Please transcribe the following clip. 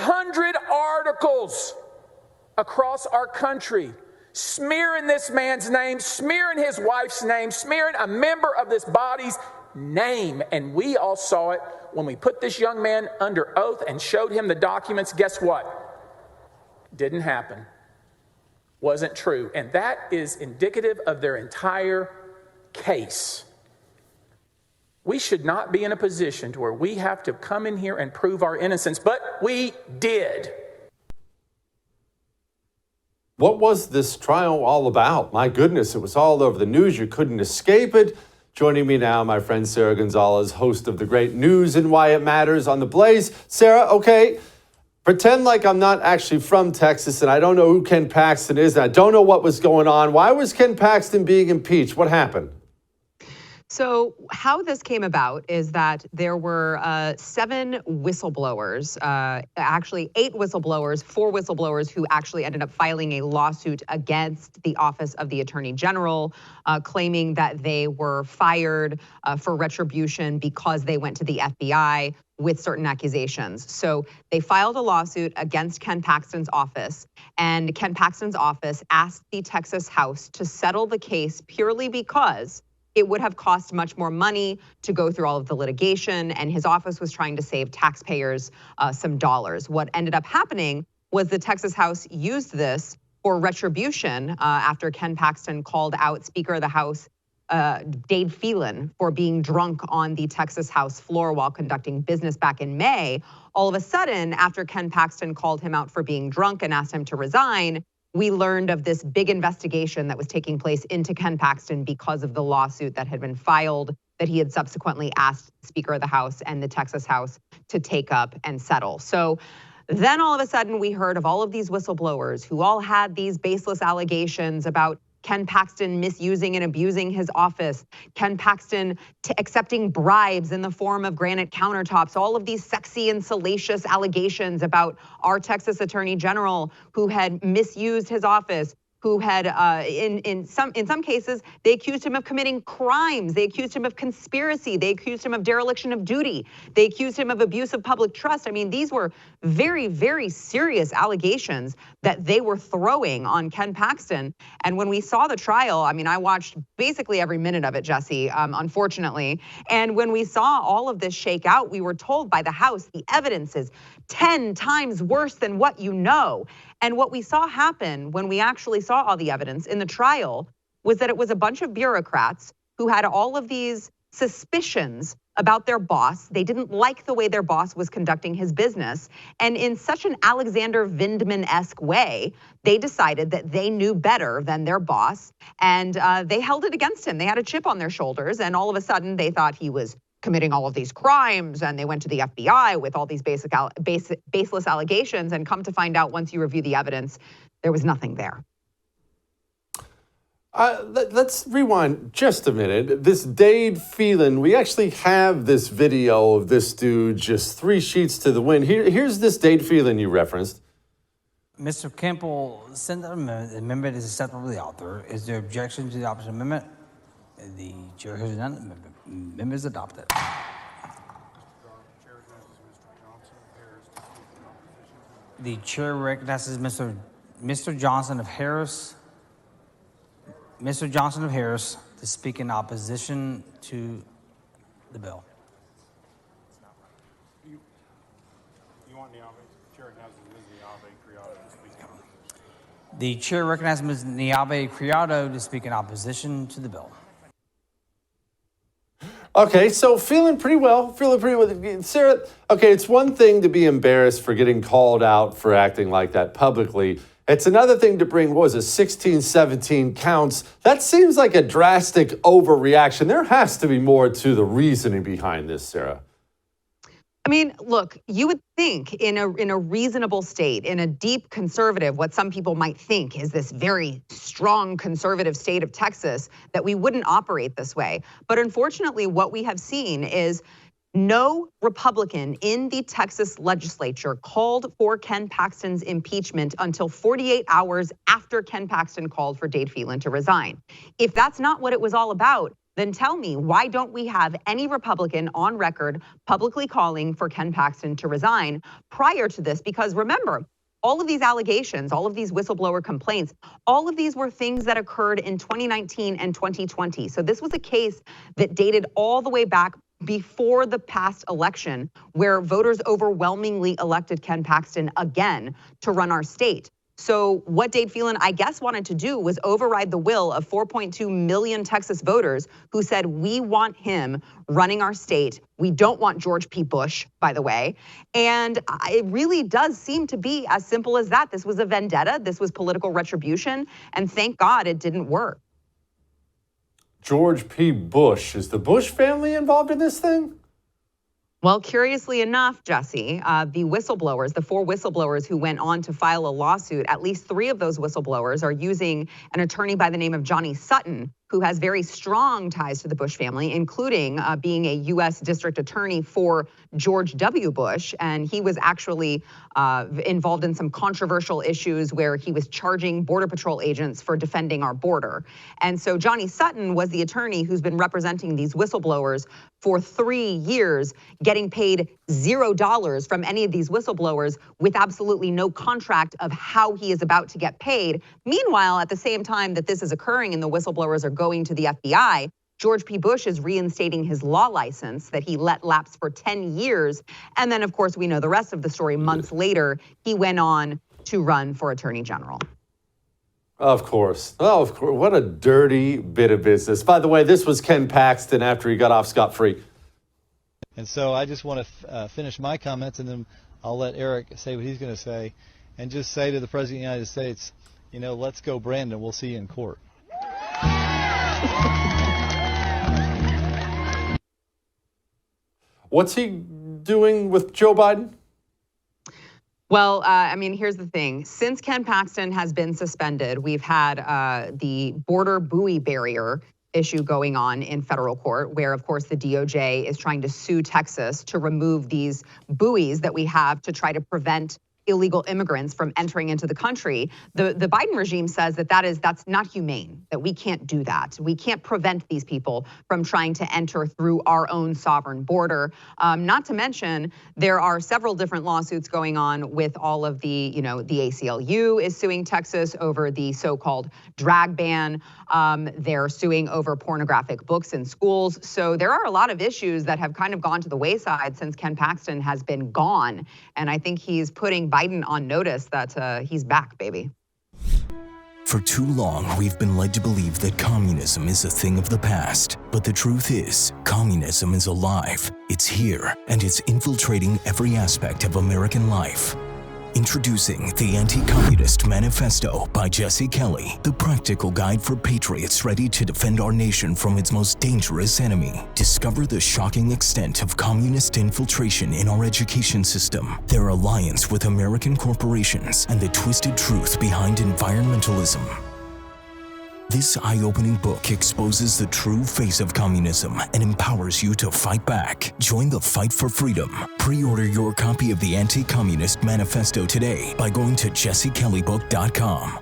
100 articles across our country smearing this man's name, smearing his wife's name, smearing a member of this body's name. And we all saw it when we put this young man under oath and showed him the documents. Guess what? Didn't happen. Wasn't true. And that is indicative of their entire case. We should not be in a position to where we have to come in here and prove our innocence, but we did. What was this trial all about? My goodness, it was all over the news. You couldn't escape it. Joining me now, my friend Sara Gonzales, host of the great News and Why It Matters on TheBlaze. Sara, okay, pretend like I'm not actually from Texas and I don't know who Ken Paxton is and I don't know what was going on. Why was Ken Paxton being impeached? What happened? So how this came about is that there were 7 whistleblowers, actually 8 whistleblowers, 4 whistleblowers who actually ended up filing a lawsuit against the Office of the Attorney General, claiming that they were fired for retribution because they went to the FBI with certain accusations. So they filed a lawsuit against Ken Paxton's office, and Ken Paxton's office asked the Texas House to settle the case purely because it would have cost much more money to go through all of the litigation, and his office was trying to save taxpayers some dollars. What ended up happening was the Texas House used this for retribution after Ken Paxton called out Speaker of the House Dade Phelan for being drunk on the Texas House floor while conducting business back in May. All of a sudden, after Ken Paxton called him out for being drunk and asked him to resign, we learned of this big investigation that was taking place into Ken Paxton because of the lawsuit that had been filed that he had subsequently asked Speaker of the House and the Texas House to take up and settle. So then all of a sudden we heard of all of these whistleblowers who all had these baseless allegations about Ken Paxton misusing and abusing his office, Ken Paxton accepting bribes in the form of granite countertops, all of these sexy and salacious allegations about our Texas Attorney General who had misused his office, who had, in some cases, they accused him of committing crimes. They accused him of conspiracy. They accused him of dereliction of duty. They accused him of abuse of public trust. I mean, these were very, very serious allegations that they were throwing on Ken Paxton. And when we saw the trial, I mean, I watched basically every minute of it, Jesse, unfortunately. And when we saw all of this shake out, we were told by the House, the evidence is 10 times worse than what you know. And what we saw happen when we actually saw all the evidence in the trial was that it was a bunch of bureaucrats who had all of these suspicions about their boss. They didn't like the way their boss was conducting his business. And in such an Alexander Vindman-esque way, they decided that they knew better than their boss. And they held it against him. They had a chip on their shoulders. And all of a sudden, they thought he was committing all of these crimes, and they went to the FBI with all these baseless allegations, and come to find out once you review the evidence, there was nothing there. Let's rewind just a minute. This Dade Phelan, we actually have this video of this dude just 3 sheets to the wind. Here's this Dade Phelan you referenced. Mr. Campbell sent an amendment. The amendment is acceptable to the author. Is there objection to the opposite amendment? The chair has none. Amendment is adopted. The chair recognizes Mr. Johnson of Harris. Mr. Johnson of Harris to speak in opposition to the bill. You want Niave? Chair recognizes Ms. Niave Criado to speak. The chair recognizes Ms. Niave Criado to speak in opposition to the bill. Okay, so feeling pretty well. Sara, okay, it's one thing to be embarrassed for getting called out for acting like that publicly. It's another thing to bring, 16, 17 counts. That seems like a drastic overreaction. There has to be more to the reasoning behind this, Sara. I mean, look, you would think in a reasonable state, in a deep conservative, what some people might think is this very strong conservative state of Texas, that we wouldn't operate this way. But unfortunately, what we have seen is no Republican in the Texas legislature called for Ken Paxton's impeachment until 48 hours after Ken Paxton called for Dade Phelan to resign. If that's not what it was all about, then tell me, why don't we have any Republican on record publicly calling for Ken Paxton to resign prior to this? Because remember, all of these allegations, all of these whistleblower complaints, all of these were things that occurred in 2019 and 2020. So this was a case that dated all the way back before the past election, where voters overwhelmingly elected Ken Paxton again to run our state. So what Dade Phelan, I guess, wanted to do was override the will of 4.2 million Texas voters who said, we want him running our state. We don't want George P. Bush, by the way. And it really does seem to be as simple as that. This was a vendetta. This was political retribution. And thank God it didn't work. George P. Bush. Is the Bush family involved in this thing? Well, curiously enough, Jesse, the whistleblowers, the 4 whistleblowers who went on to file a lawsuit, at least 3 of those whistleblowers are using an attorney by the name of Johnny Sutton, who has very strong ties to the Bush family, including being a U.S. district attorney for George W. Bush. And he was actually involved in some controversial issues where he was charging Border Patrol agents for defending our border. And so Johnny Sutton was the attorney who's been representing these whistleblowers for 3 years, getting paid $0 from any of these whistleblowers with absolutely no contract of how he is about to get paid. Meanwhile, at the same time that this is occurring and the whistleblowers are going to the FBI, George P. Bush is reinstating his law license that he let lapse for 10 years. And then, of course, we know the rest of the story. Months later, he went on to run for attorney general. Of course. Oh, of course. What a dirty bit of business. By the way, this was Ken Paxton after he got off scot-free. And so I just want to finish my comments, and then I'll let Eric say what he's going to say, and just say to the President of the United States, you know, let's go, Brandon. We'll see you in court. What's he doing with Joe Biden? Well, I mean, here's the thing. Since Ken Paxton has been suspended, we've had the border buoy barrier issue going on in federal court, where, of course, the DOJ is trying to sue Texas to remove these buoys that we have to try to prevent illegal immigrants from entering into the country. The Biden regime says that that's not humane, that we can't do that. We can't prevent these people from trying to enter through our own sovereign border. Not to mention, there are several different lawsuits going on with all of the ACLU is suing Texas over the so-called drag ban. They're suing over pornographic books in schools. So there are a lot of issues that have kind of gone to the wayside since Ken Paxton has been gone. And I think he's putting Biden on notice that he's back, baby. For too long, we've been led to believe that communism is a thing of the past. But the truth is, communism is alive. It's here, and it's infiltrating every aspect of American life. Introducing the Anti-Communist Manifesto by Jesse Kelly, the practical guide for patriots ready to defend our nation from its most dangerous enemy. Discover the shocking extent of communist infiltration in our education system, their alliance with American corporations, and the twisted truth behind environmentalism. This eye-opening book exposes the true face of communism and empowers you to fight back. Join the fight for freedom. Pre-order your copy of the Anti-Communist Manifesto today by going to jessekelleybook.com.